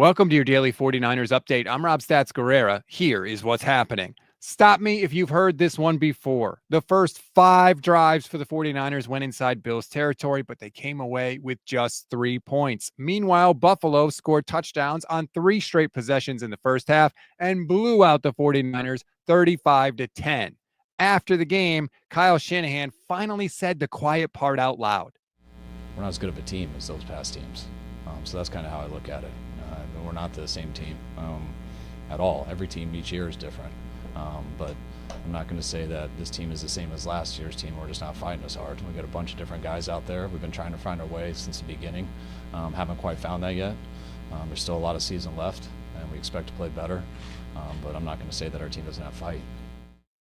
Welcome to your daily 49ers update. I'm Rob Stats Guerrera. Here is what's happening. Stop me if you've heard this one before. The first 5 drives for the 49ers went inside Bills territory, but they came away with just 3 points. Meanwhile, Buffalo scored touchdowns on 3 straight possessions in the first half and blew out the 49ers 35-10. After the game, Kyle Shanahan finally said the quiet part out loud. We're not as good of a team as those past teams. So that's kind of how I look at it. We're not the same team at all. Every team each year is different. But I'm not going to say that this team is the same as last year's team. We're just not fighting as hard. We've got a bunch of different guys out there. We've been trying to find our way since the beginning. Haven't quite found that yet. There's still a lot of season left, and we expect to play better. But I'm not going to say that our team doesn't have fight.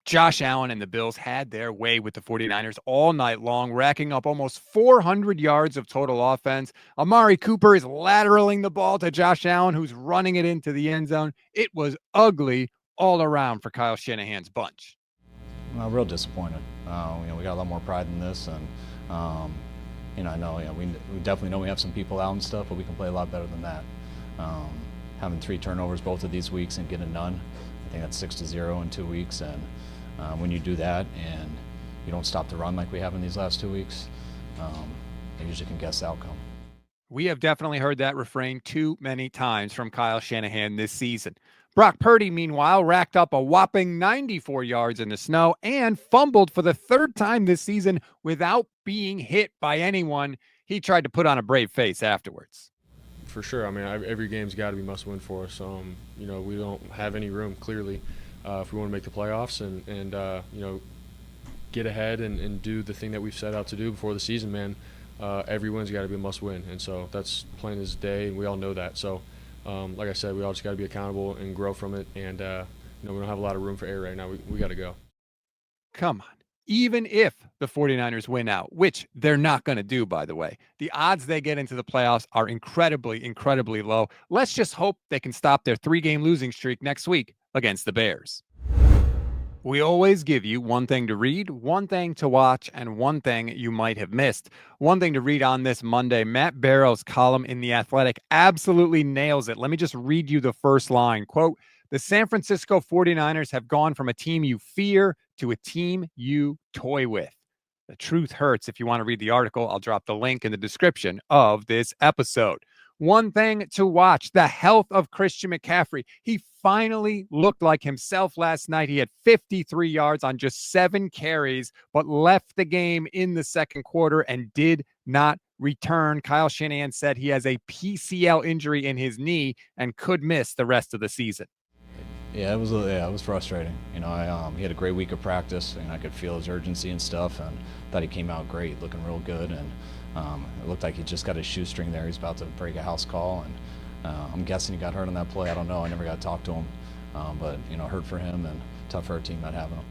Josh Allen and the Bills had their way with the 49ers all night long, racking up almost 400 yards of total offense. Amari Cooper is lateraling the ball to Josh Allen, who's running it into the end zone. It was ugly all around for Kyle Shanahan's bunch. Well, real disappointed. We got a lot more pride in this, and I know we definitely know we have some people out and stuff, but we can play a lot better than that. Having 3 turnovers both of these weeks and getting none, I think that's 6-0 in 2 weeks, and when you do that and you don't stop the run like we have in these last 2 weeks, you usually can guess the outcome. We have definitely heard that refrain too many times from Kyle Shanahan this season. Brock Purdy, meanwhile, racked up a whopping 94 yards in the snow and fumbled for the 3rd time this season without being hit by anyone. He tried to put on a brave face afterwards. For sure. I mean, every game's got to be must-win for us. We don't have any room, clearly, if we want to make the playoffs and get ahead and do the thing that we've set out to do before the season, man. Every win's got to be a must-win, and so that's plain as day, and we all know that. So, like I said, we all just got to be accountable and grow from it, and we don't have a lot of room for error right now. We got to go. Come on. Even if the 49ers win out, which they're not going to do, by the way, the odds they get into the playoffs are incredibly, incredibly low. Let's just hope they can stop their 3-game losing streak next week against the Bears. We always give you one thing to read, one thing to watch, and one thing you might have missed. One thing to read on this Monday, Matt Barrow's column in The Athletic absolutely nails it. Let me just read you the first line. Quote, "The San Francisco 49ers have gone from a team you fear to a team you toy with." The truth hurts. If you want to read the article, I'll drop the link in the description of this episode. One thing to watch, the health of Christian McCaffrey. He finally looked like himself last night. He had 53 yards on just 7 carries, but left the game in the second quarter and did not return. Kyle Shanahan said he has a PCL injury in his knee and could miss the rest of the season. Yeah, it was frustrating. He had a great week of practice, and I could feel his urgency and stuff, and thought he came out great, looking real good, and it looked like he just got his shoestring there. He's about to break a house call, and I'm guessing he got hurt on that play. I don't know. I never got to talk to him, but hurt for him and tough for our team not having him.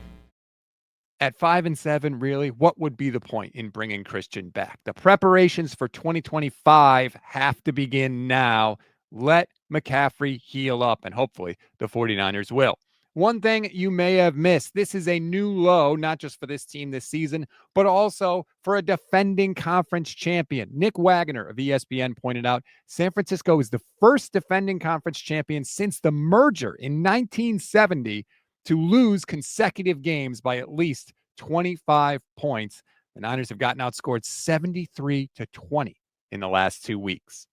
At 5-7, really, what would be the point in bringing Christian back? The preparations for 2025 have to begin now. Let McCaffrey heal up, and hopefully the 49ers will. One thing you may have missed, this is a new low, not just for this team this season, but also for a defending conference champion. Nick Wagner of ESPN pointed out San Francisco is the first defending conference champion since the merger in 1970 to lose consecutive games by at least 25 points. The Niners have gotten outscored 73-20 in the last 2 weeks.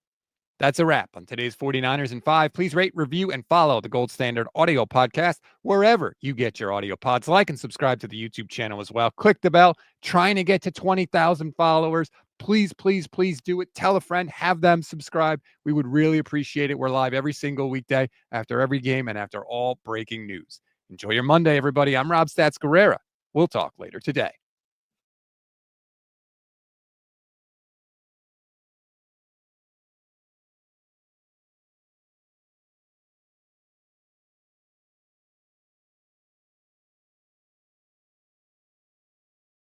That's a wrap on today's 49ers in 5. Please rate, review, and follow the Gold Standard Audio Podcast wherever you get your audio pods. Like and subscribe to the YouTube channel as well. Click the bell. Trying to get to 20,000 followers. Please, please, please do it. Tell a friend. Have them subscribe. We would really appreciate it. We're live every single weekday after every game and after all breaking news. Enjoy your Monday, everybody. I'm Rob Stats Guerrera. We'll talk later today.